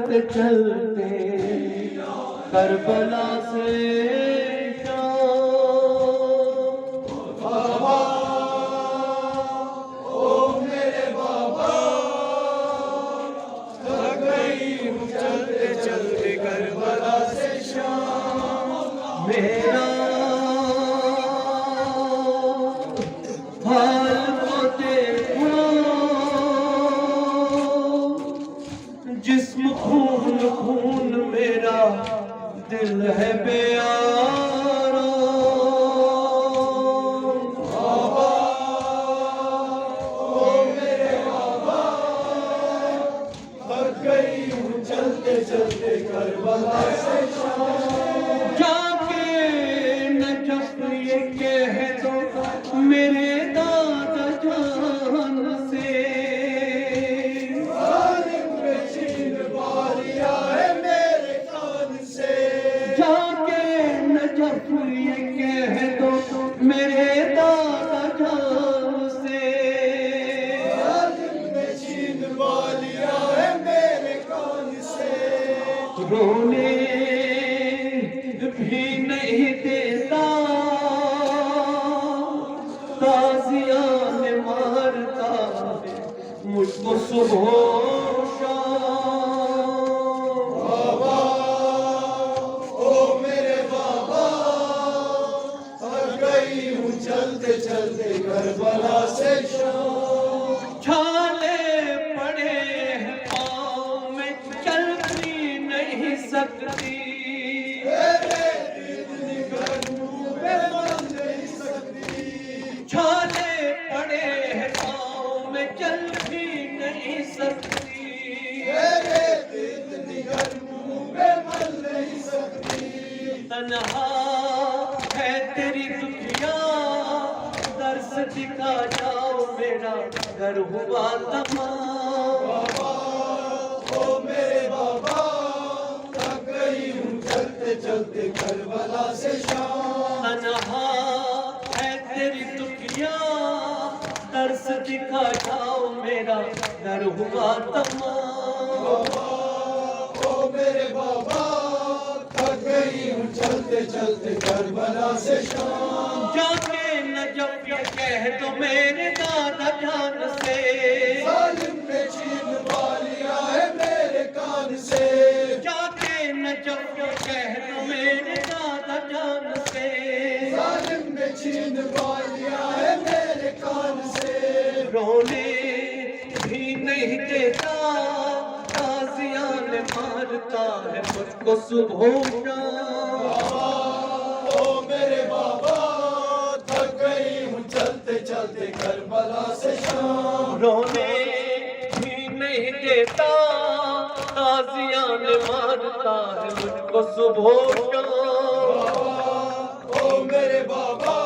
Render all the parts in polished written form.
چلتے چلتے کربلا سے میرا حال کو دیکھو، جسم خون خون میرا دل ہے بے آرام۔ بابا او میرے بابا، تھک گئی ہوں چلتے چلتے کربلا سے میرے دادا جان سے ظالم نے چھین لیا ہے میرے کان سے، جا کے نجف یہ کہہ دو میرے دادا جان سے، ظالم نے چھین لیا ہے میرے کان سے، رونے بھی نہیں دیتا تازیان مارتا مجھ کو صبح شام۔ بابا او میرے بابا، تھک گئی ہوں چلتے چلتے کربلا سے شام، چھالے پڑے ہیں پاؤں میں چل بھی نہیں سکتی، چھالے پڑے ہیں پاؤں میں چل بھی نہیں سکتی، اتنی گرمیوں میں مل نہیں سکتی، تنہا ہے تیری دنیا درس دکھا جاؤ میرا گھر ہوا تمام۔ بابا او میرے بابا، تھک گئی ہوں چلتے چلتے کربلا سے شام، تنہا تیری دنیا درس دکھا جاؤ میرا گھر ہوا تمام۔ بابا او میرے بابا، تھک گئی ہوں چلتے چلتے کربلا سے شام، جا کے نجف یہ کہہ دو میرے دادا جان سے، ظالم نے چھین لیا ہے میرے کان سے، جا کے نجف یہ کہہ دو میرے دادا جان سے، ظالم نے چھین لیا ہے میرے کان سے، رونے بھی نہیں دیتا تازیان مارتا ہے مجھ کو صبح شام۔ او میرے بابا، تھک گئی ہوں چلتے چلتے کربلا سے شام، رونے بھی نہیں دیتا تازیان مارتا ہے مجھ کو صبح شام۔ او میرے بابا،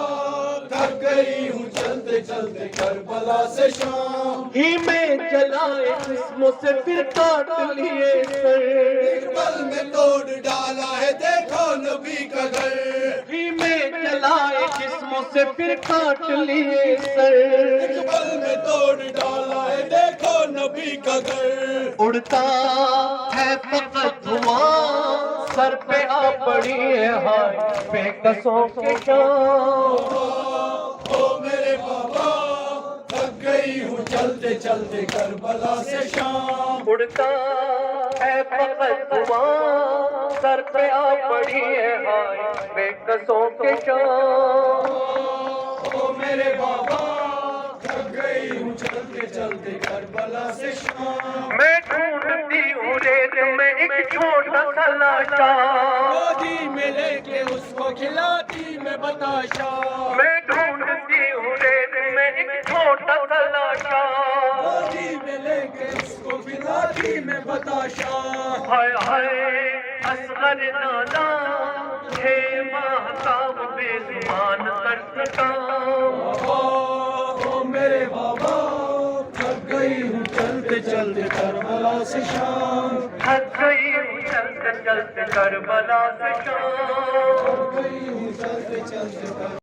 تھک گئی ہوں چلتے چلتے کربلا سے شام، ہی میں جلائے جسموں سے پھر کاٹ لیے سر، ایک پل میں توڑ ڈالا ہے دیکھو نبی کا گھر، ہی میں جلائے جسموں سے پھر کاٹ لیے سر، ایک پل میں توڑ ڈالا ہے دیکھو نبی کا گھر، اڑتا ہے فقط دھواں سر پہ آ پڑی ہے ہائے بے قصوں کے شام۔ او میرے بابا، تھک گئی ہوں چلتے چلتے کربلا سے شام، اڑتا ہے فقط دھواں سر پہ آ پڑی ہے ہائے بے قصوں کے شام۔ او میرے بابا، تھک گئی ہوں چلتے چلتے کربلا سے شام، میں ڈھونڈتی ہوں ریت میں ایک چھوٹا سا لاشا، گودی میں لے کے اس کو کھلاتی میں بتاشا، میں ڈھونڈتی ہوں ریت میں ایک چھوٹا سا لاشا، گودی میں لے کے اس کو کھلاتی میں بتاشا، ہائے ہائے اصغر نادا چھ ماہ کا بے زبان ترس کا، او میرے بابا، تھک گئی ہوں چلتے چلتے کربلا سے شام، تھک گئی ہوں چلتے چلتے کربلا سے شام، تھک گئی ہوں چلتے چلتے